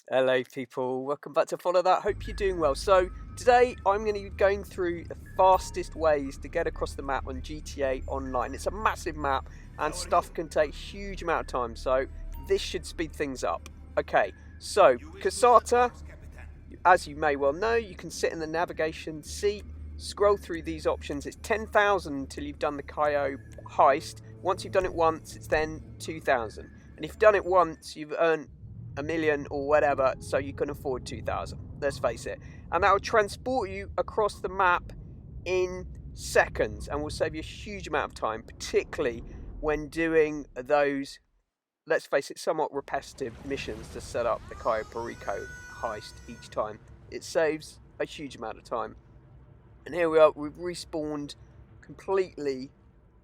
Hello people, welcome back to Follow That. Hope you're doing well. So today I'm going to be going through the fastest ways to get across the map on GTA Online. It's a massive map and stuff can take a huge amount of time, so this should speed things up. Okay, so Kosata, as you may well know, you can sit in the navigation seat, scroll through these options. It's 10,000 until you've done the Kaio heist. Once you've done it once, it's then 2,000. And if you've done it once, you've earned a million or whatever, so you can afford 2,000. Let's face it. And that will transport you across the map in seconds and will save you a huge amount of time, particularly when doing those, let's face it, somewhat repetitive missions to set up the Cayo Perico heist each time. It saves a huge amount of time. And here we are, we've respawned completely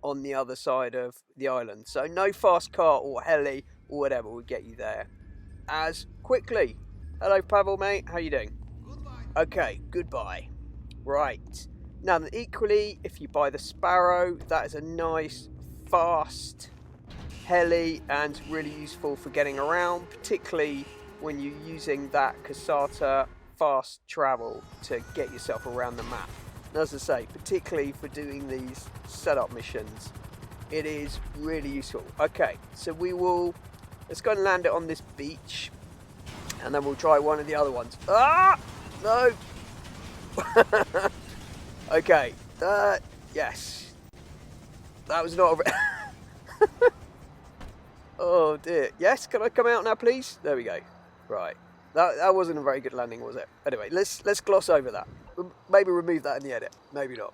on the other side of the island. So no fast car or heli or whatever will get you there as quickly. Hello Pavel, mate, how you doing? Okay, goodbye. Right, now equally, if you buy the Sparrow, that is a nice fast heli and really useful for getting around, particularly when you're using that Kosata fast travel to get yourself around the map. And as I say, particularly for doing these setup missions, it is really useful. Okay, so let's go and land it on this beach, and then we'll try one of the other ones. Ah! No! Okay, yes. That was not a... Oh dear. Yes, can I come out now, please? There we go. Right. That wasn't a very good landing, was it? Anyway, let's gloss over that. Maybe remove that in the edit. Maybe not.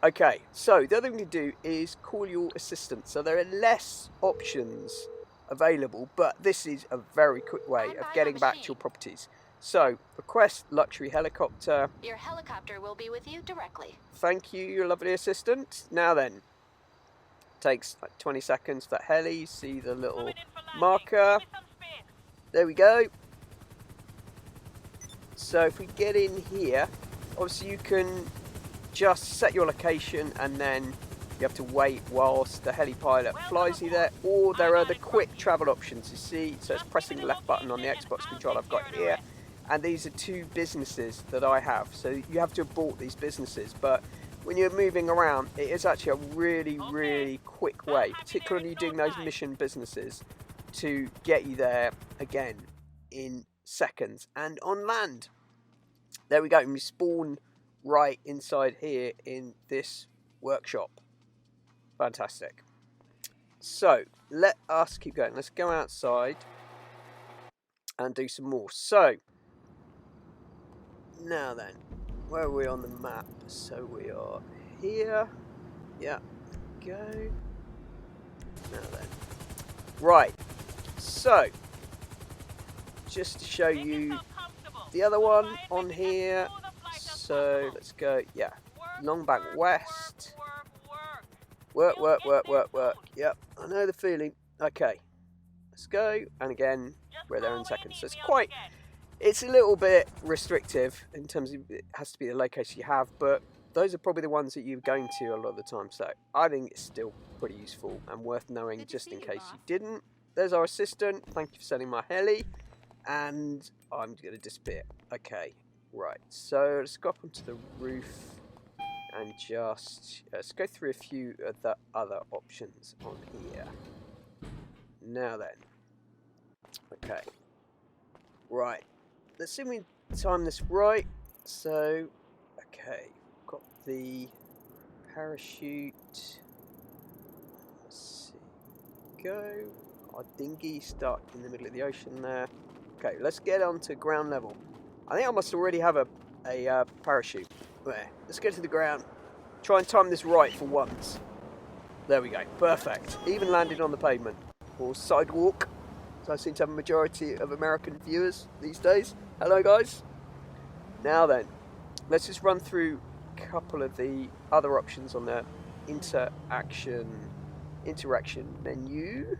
Okay, so the other thing we can do is call your assistant. So there are less options available, but this is a very quick way of getting back to your properties. So, request luxury helicopter. Your helicopter will be with you directly. Thank you, your lovely assistant. Now then, takes like 20 seconds for that heli. See the little marker. There we go. So if we get in here, obviously you can just set your location and then you have to wait whilst the heli pilot flies you there, or there are the quick travel options, you see. So it's pressing the left button on the Xbox controller I've got here, and these are two businesses that I have, so you have to have bought these businesses, but when you're moving around, it is actually a really quick way, particularly when you're doing those mission businesses, to get you there again in seconds. And on land, there we go, and we spawn right inside here in this workshop. Fantastic. So let us keep going. Let's go outside and do some more. So now then, where are we on the map? So we are here. Yeah, go. Now then, right. So just to show you the other one on here. So let's go. Yeah, Long Bank West. Work. Yep, I know the feeling. Okay, let's go. And again, we're there in seconds. So it's a little bit restrictive in terms of it has to be the location you have, but those are probably the ones that you're going to a lot of the time. So I think it's still pretty useful and worth knowing just in case you didn't. There's our assistant. Thank you for sending my heli. And I'm going to disappear. Okay, right. So let's go up onto the roof. And just let's go through a few of the other options on here. Now then. Okay. Right. Let's see if we time this right. So, okay. Got the parachute. Let's see. Go. Our dinghy stuck in the middle of the ocean there. Okay, let's get on to ground level. I think I must already have a parachute. There, let's get to the ground. Try and time this right for once. There we go, perfect. Even landed on the pavement or sidewalk. So I seem to have a majority of American viewers these days. Hello guys. Now then, let's just run through a couple of the other options on the interaction menu.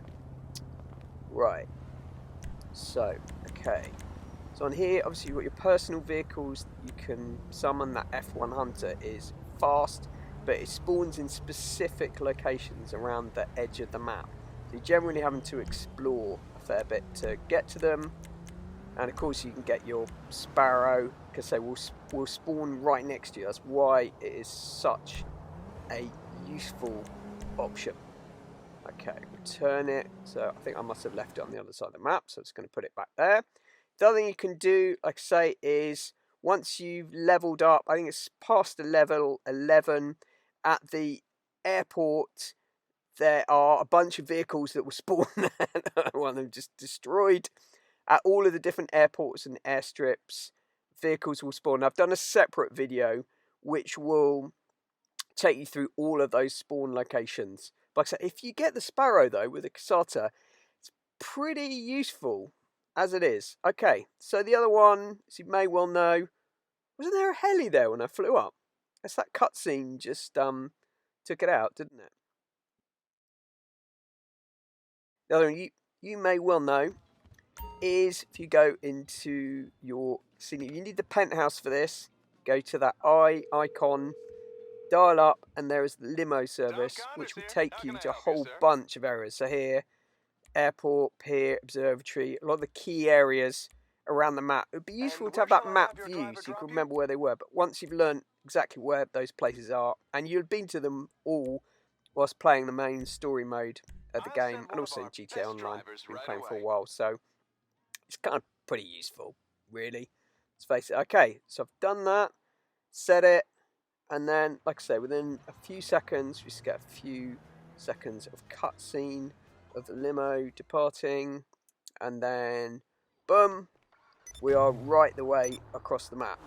Right. So, okay. So on here, obviously you've got your personal vehicles. You can summon that F1 Hunter. Is fast, but it spawns in specific locations around the edge of the map. So you're generally having to explore a fair bit to get to them. And of course you can get your Sparrow, because they will spawn right next to you. That's why it is such a useful option. Okay, return it. So I think I must have left it on the other side of the map, so it's going to put it back there. The other thing you can do, like I say, is once you've leveled up, I think it's past the level 11 at the airport, there are a bunch of vehicles that will spawn. One of them just destroyed. At all of the different airports and airstrips, vehicles will spawn. I've done a separate video which will take you through all of those spawn locations. Like I said, if you get the Sparrow though with the Kosata, it's pretty useful as it is. Okay, so the other one, as you may well know, wasn't there a heli there when I flew up? That's that cutscene just took it out, didn't it? The other one you may well know is if you go into your scene, you need the penthouse for this. Go to that icon, dial up, and there is the limo service, which will take you to a whole bunch of areas. So here, airport, pier, observatory, a lot of the key areas around the map. It would be useful to have that map view so you can remember where they were. But once you've learned exactly where those places are, and you've been to them all whilst playing the main story mode of the game, and also in GTA Online, been playing for a while, so it's kind of pretty useful, really. Let's face it. Okay, so I've done that, set it, and then, like I say, within a few seconds, we just get a few seconds of cutscene of the limo departing, and then, boom, we are right the way across the map.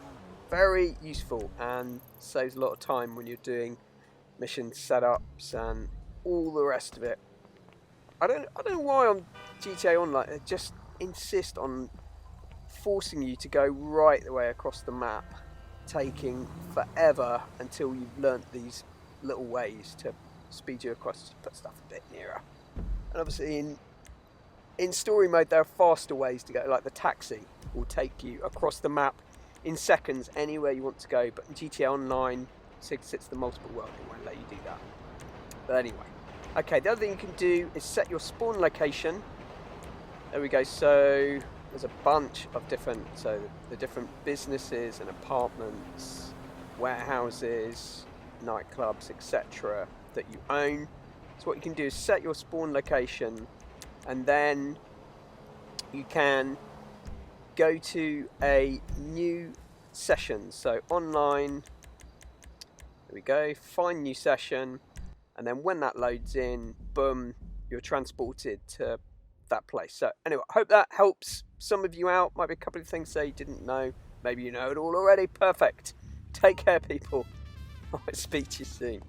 Very useful and saves a lot of time when you're doing mission setups and all the rest of it. I don't know why on GTA Online they just insist on forcing you to go right the way across the map, taking forever until you've learnt these little ways to speed you across, to put stuff a bit nearer. And obviously in story mode there are faster ways to go, like the taxi will take you across the map in seconds anywhere you want to go, but in GTA Online, since it's the multiple world, it won't let you do that. But anyway, okay, the other thing you can do is set your spawn location. There we go. So there's a bunch of different, so the different businesses and apartments, warehouses, nightclubs, etc. that you own. So what you can do is set your spawn location, and then you can go to a new session. So online, there we go, find new session, and then when that loads in, boom, you're transported to that place. So anyway, I hope that helps some of you out. Might be a couple of things that you didn't know. Maybe you know it all already. Perfect. Take care, people. I'll speak to you soon.